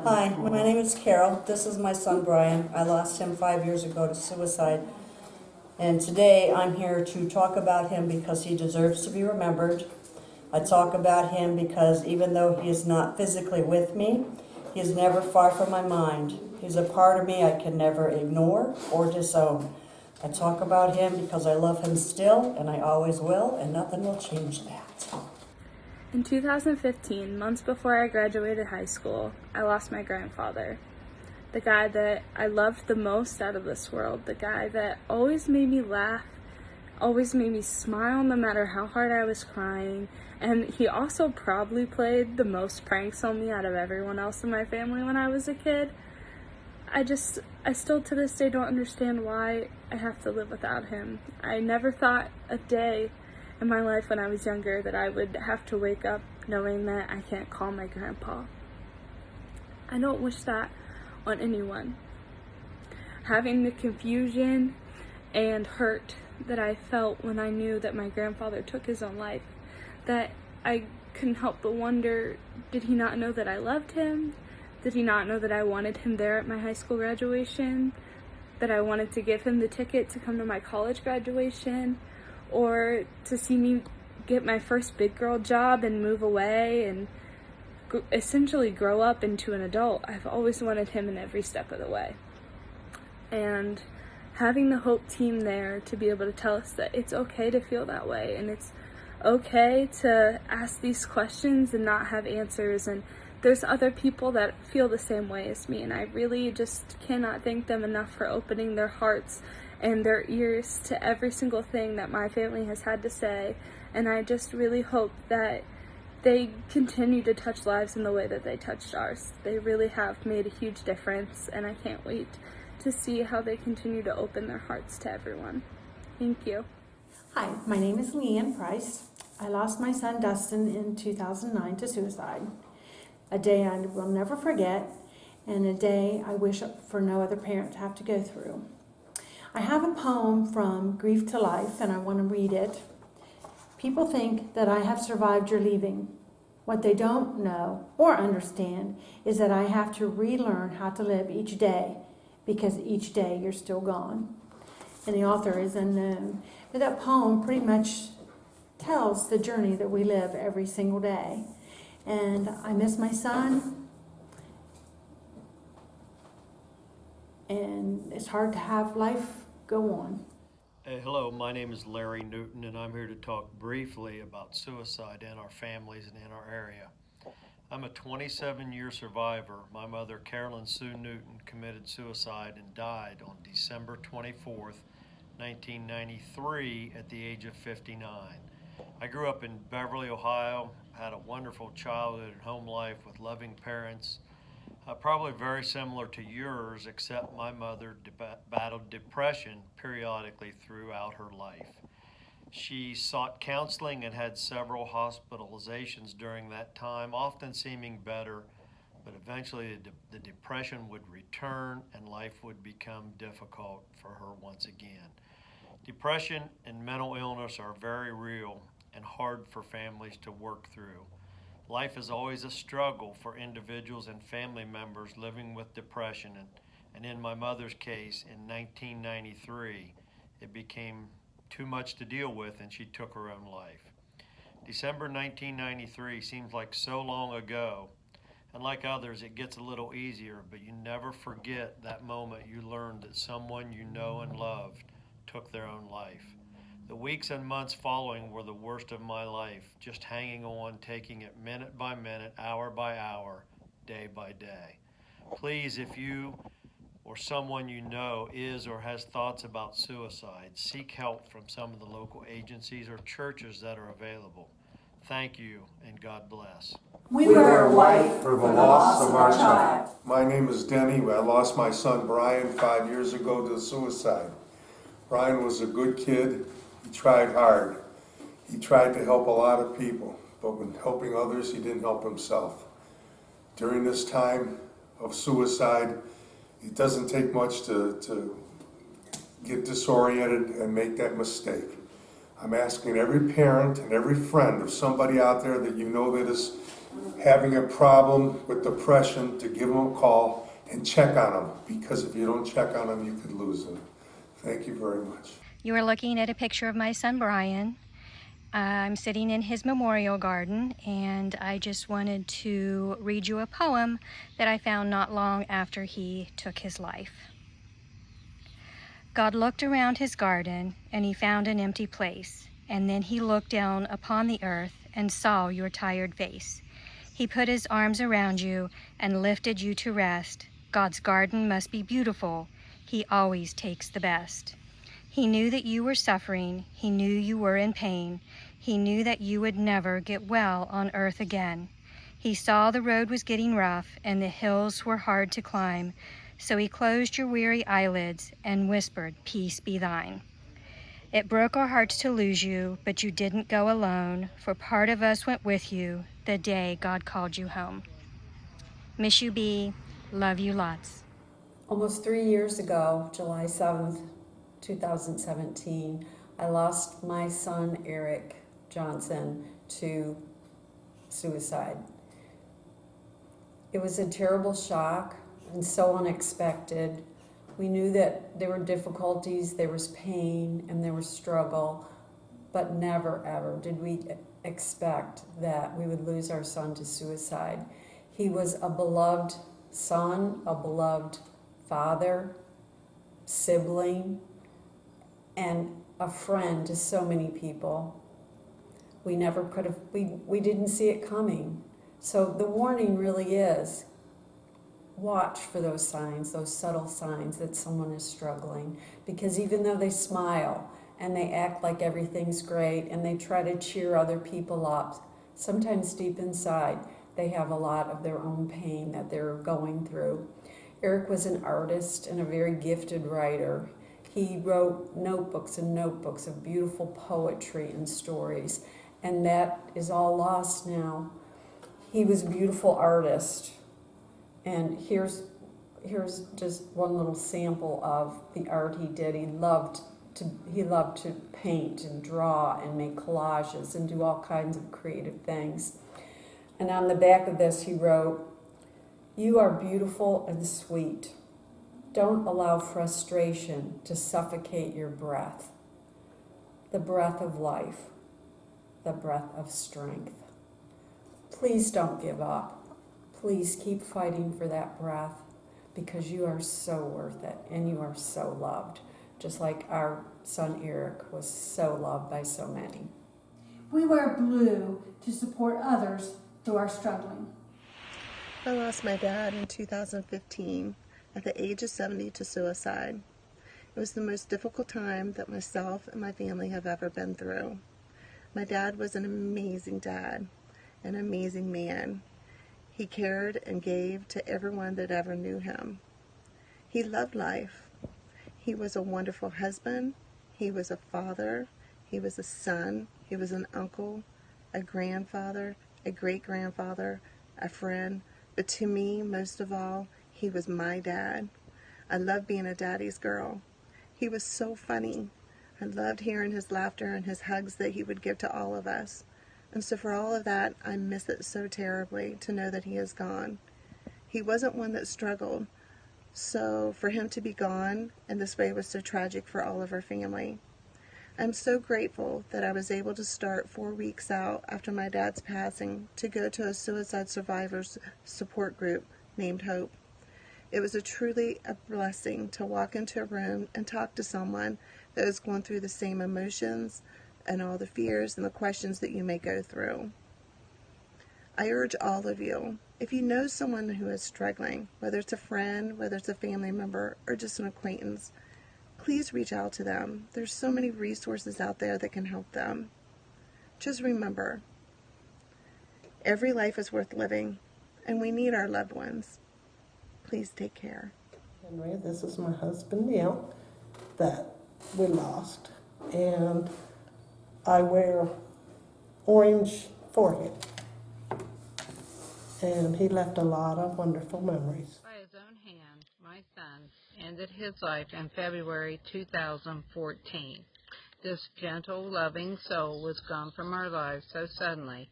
Hi, my name is Carol. This is my son Brian. I lost him 5 years ago to suicide. And today I'm here to talk about him because he deserves to be remembered. I talk about him because even though he is not physically with me, he is never far from my mind. He's a part of me I can never ignore or disown. I talk about him because I love him still, and I always will, and nothing will change that. In 2015, months before I graduated high school, I lost my grandfather. The guy that I loved the most out of this world, the guy that always made me laugh, always made me smile no matter how hard I was crying, and he also probably played the most pranks on me out of everyone else in my family when I was a kid. I still to this day don't understand why I have to live without him. I never thought a day in my life when I was younger that I would have to wake up knowing that I can't call my grandpa. I don't wish that on anyone. Having the confusion and hurt that I felt when I knew that my grandfather took his own life, that I couldn't help but wonder, did he not know that I loved him? Did he not know that I wanted him there at my high school graduation? That I wanted to give him the ticket to come to my college graduation? Or to see me get my first big girl job and move away and essentially grow up into an adult? I've always wanted him in every step of the way. And having the Hope team there to be able to tell us that it's okay to feel that way, and it's okay to ask these questions and not have answers, and there's other people that feel the same way as me, and I really just cannot thank them enough for opening their hearts and their ears to every single thing that my family has had to say. And I just really hope that they continue to touch lives in the way that they touched ours. They really have made a huge difference, and I can't wait to see how they continue to open their hearts to everyone. Thank you. Hi, my name is Leanne Price. I lost my son Dustin in 2009 to suicide. A day I will never forget, and a day I wish for no other parent to have to go through. I have a poem from Grief to Life, and I want to read it. People think that I have survived your leaving. What they don't know or understand is that I have to relearn how to live each day, because each day you're still gone. And the author is unknown. But that poem pretty much tells the journey that we live every single day. And I miss my son. And it's hard to have life go on. Hello, my name is Larry Newton, and I'm here to talk briefly about suicide in our families and in our area. I'm a 27-year survivor. My mother, Carolyn Sue Newton, committed suicide and died on December 24th, 1993 at the age of 59. I grew up in Beverly, Ohio, had a wonderful childhood and home life with loving parents, probably very similar to yours, except my mother battled depression periodically throughout her life. She sought counseling and had several hospitalizations during that time, often seeming better, but eventually the depression would return and life would become difficult for her once again. Depression and mental illness are very real and hard for families to work through. Life is always a struggle for individuals and family members living with depression, and in my mother's case, in 1993, it became too much to deal with and she took her own life. December 1993 seems like so long ago, and like others, it gets a little easier, but you never forget that moment you learned that someone you know and loved took their own life. The weeks and months following were the worst of my life, just hanging on, taking it minute by minute, hour by hour, day by day. Please, if you or someone you know is or has thoughts about suicide, seek help from some of the local agencies or churches that are available. Thank you, and God bless. We wear white for the loss of our child. My name is Denny. I lost my son Brian 5 years ago to suicide. Brian was a good kid. He tried hard. He tried to help a lot of people, but when helping others, he didn't help himself. During this time of suicide, it doesn't take much to get disoriented and make that mistake. I'm asking every parent and every friend of somebody out there that you know that is having a problem with depression, to give them a call and check on them, because if you don't check on them, you could lose them. Thank you very much. You are looking at a picture of my son Brian. I'm sitting in his memorial garden, and I just wanted to read you a poem that I found not long after he took his life. God looked around his garden, and he found an empty place, and then he looked down upon the earth and saw your tired face. He put his arms around you and lifted you to rest. God's garden must be beautiful. He always takes the best. He knew that you were suffering. He knew you were in pain. He knew that you would never get well on earth again. He saw the road was getting rough and the hills were hard to climb. So he closed your weary eyelids and whispered, "Peace be thine." It broke our hearts to lose you, but you didn't go alone, for part of us went with you the day God called you home. Miss you, B. Love you lots. Almost 3 years ago, July 7th, 2017, I lost my son Eric Johnson to suicide. It was a terrible shock and so unexpected. We knew that there were difficulties, there was pain, and there was struggle, but never ever did we expect that we would lose our son to suicide. He was a beloved son, a beloved father, sibling, and a friend to so many people. We never could have, we didn't see it coming. So the warning really is, watch for those signs, those subtle signs that someone is struggling. Because even though they smile and they act like everything's great and they try to cheer other people up, sometimes deep inside they have a lot of their own pain that they're going through. Eric was an artist and a very gifted writer. He wrote notebooks and notebooks of beautiful poetry and stories, and that is all lost now. He was a beautiful artist, and here's just one little sample of the art he did. He loved to paint and draw and make collages and do all kinds of creative things. And on the back of this he wrote, "You are beautiful and sweet. Don't allow frustration to suffocate your breath. The breath of life, the breath of strength. Please don't give up. Please keep fighting for that breath, because you are so worth it and you are so loved." Just like our son Eric was so loved by so many. We wear blue to support others who are struggling. I lost my dad in 2015 at the age of 70 to suicide. It was the most difficult time that myself and my family have ever been through. My dad was an amazing dad, an amazing man. He cared and gave to everyone that ever knew him. He loved life. He was a wonderful husband. He was a father. He was a son. He was an uncle, a grandfather, a great-grandfather, a friend. But to me, most of all, he was my dad. I loved being a daddy's girl. He was so funny. I loved hearing his laughter and his hugs that he would give to all of us. And so for all of that, I miss it so terribly to know that he is gone. He wasn't one that struggled. So for him to be gone in this way was so tragic for all of our family. I'm so grateful that I was able to start 4 weeks out after my dad's passing to go to a suicide survivors support group named Hope. It was truly a blessing to walk into a room and talk to someone that was going through the same emotions and all the fears and the questions that you may go through. I urge all of you, if you know someone who is struggling, whether it's a friend, whether it's a family member, or just an acquaintance, please reach out to them. There's so many resources out there that can help them. Just remember, every life is worth living, and we need our loved ones. Please take care. Henry, this is my husband Neil that we lost, and I wear orange for him. And he left a lot of wonderful memories. By his own hand, my son ended his life in February 2014. This gentle, loving soul was gone from our lives so suddenly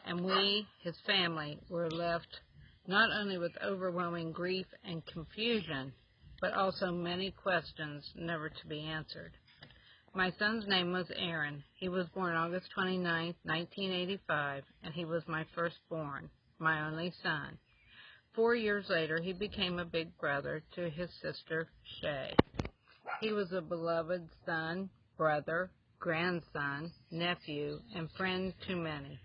and we, his family, were left not only with overwhelming grief and confusion, but also many questions never to be answered. My son's name was Aaron. He was born August 29, 1985, and he was my firstborn, my only son. 4 years later, he became a big brother to his sister, Shay. He was a beloved son, brother, grandson, nephew, and friend to many.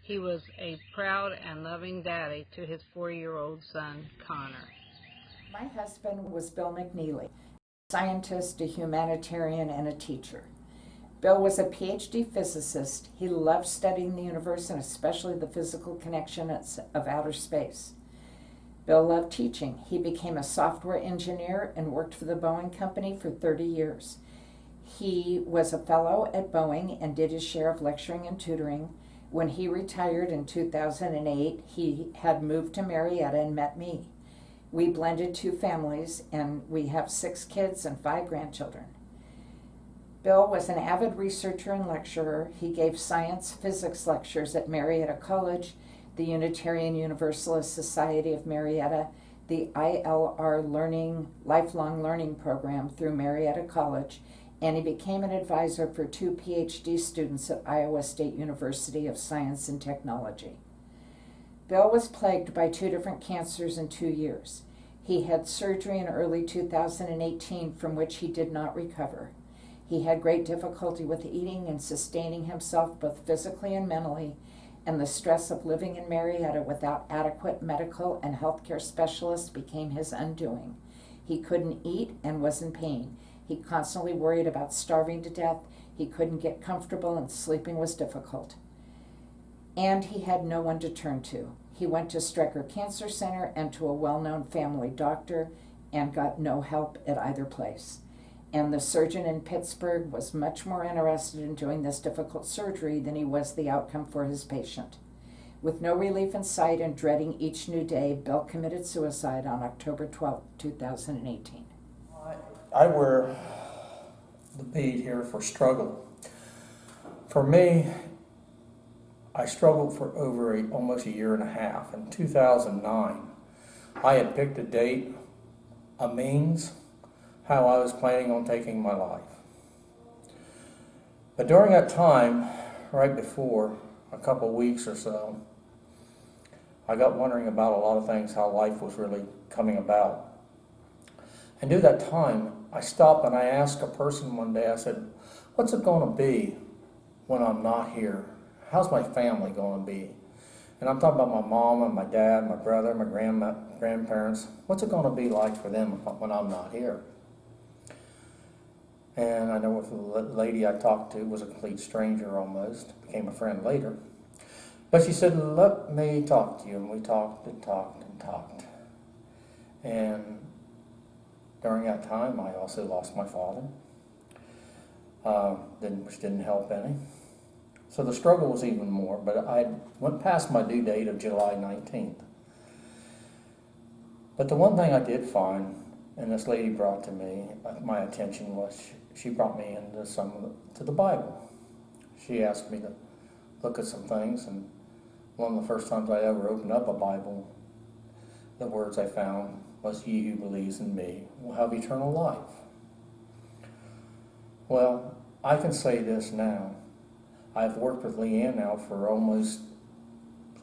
He was a proud and loving daddy to his 4-year-old son, Connor. My husband was Bill McNeely, a scientist, a humanitarian, and a teacher. Bill was a PhD physicist. He loved studying the universe and especially the physical connections of outer space. Bill loved teaching. He became a software engineer and worked for the Boeing company for 30 years. He was a fellow at Boeing and did his share of lecturing and tutoring. When he retired in 2008, he had moved to Marietta and met me. We blended 2 families, and we have 6 kids and 5 grandchildren. Bill was an avid researcher and lecturer. He gave science physics lectures at Marietta College, the Unitarian Universalist Society of Marietta, the ILR Lifelong Learning Program through Marietta College, and he became an advisor for 2 PhD students at Iowa State University of Science and Technology. Bill was plagued by 2 different cancers in 2 years. He had surgery in early 2018 from which he did not recover. He had great difficulty with eating and sustaining himself both physically and mentally, and the stress of living in Marietta without adequate medical and healthcare specialists became his undoing. He couldn't eat and was in pain. He constantly worried about starving to death. He couldn't get comfortable and sleeping was difficult. And he had no one to turn to. He went to Strecker Cancer Center and to a well-known family doctor and got no help at either place. And the surgeon in Pittsburgh was much more interested in doing this difficult surgery than he was the outcome for his patient. With no relief in sight and dreading each new day, Bill committed suicide on October 12, 2018. I wear the bead here for struggle. For me, I struggled for over almost a year and a half. In 2009, I had picked a date, a means, how I was planning on taking my life. But during that time, right before, a couple of weeks or so, I got wondering about a lot of things, how life was really coming about. And during that time, I stopped and I asked a person one day, I said, what's it going to be when I'm not here? How's my family going to be? And I'm talking about my mom and my dad, my brother, my grandparents. What's it going to be like for them when I'm not here? And I know if the lady I talked to was a complete stranger almost, became a friend later. But she said, let me talk to you. And we talked and talked and talked. And during that time, I also lost my father, which didn't help any. So the struggle was even more, but I went past my due date of July 19th. But the one thing I did find, and this lady brought to me, my attention was, she brought me into to the Bible. She asked me to look at some things, and one of the first times I ever opened up a Bible, the words I found was, "He who believes in me will have eternal life." Well, I can say this now. I've worked with Leanne now for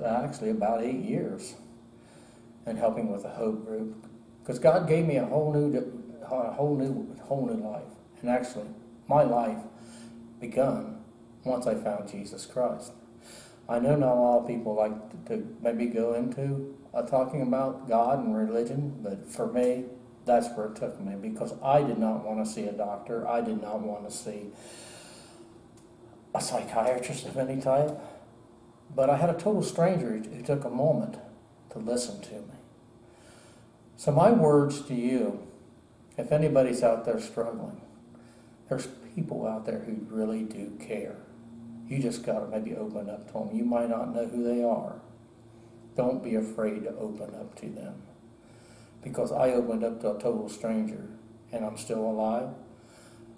actually about 8 years, and helping with the Hope Group, because God gave me a whole new life. And actually, my life begun once I found Jesus Christ. I know not a lot of people like to maybe go into talking about God and religion, but for me, that's where it took me, because I did not want to see a doctor. I did not want to see a psychiatrist of any type. But I had a total stranger who took a moment to listen to me. So my words to you, if anybody's out there struggling, there's people out there who really do care. You just got to maybe open up to them. You might not know who they are. Don't be afraid to open up to them. Because I opened up to a total stranger, and I'm still alive.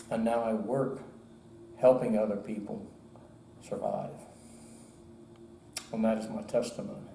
And now I work helping other people survive. And that is my testimony.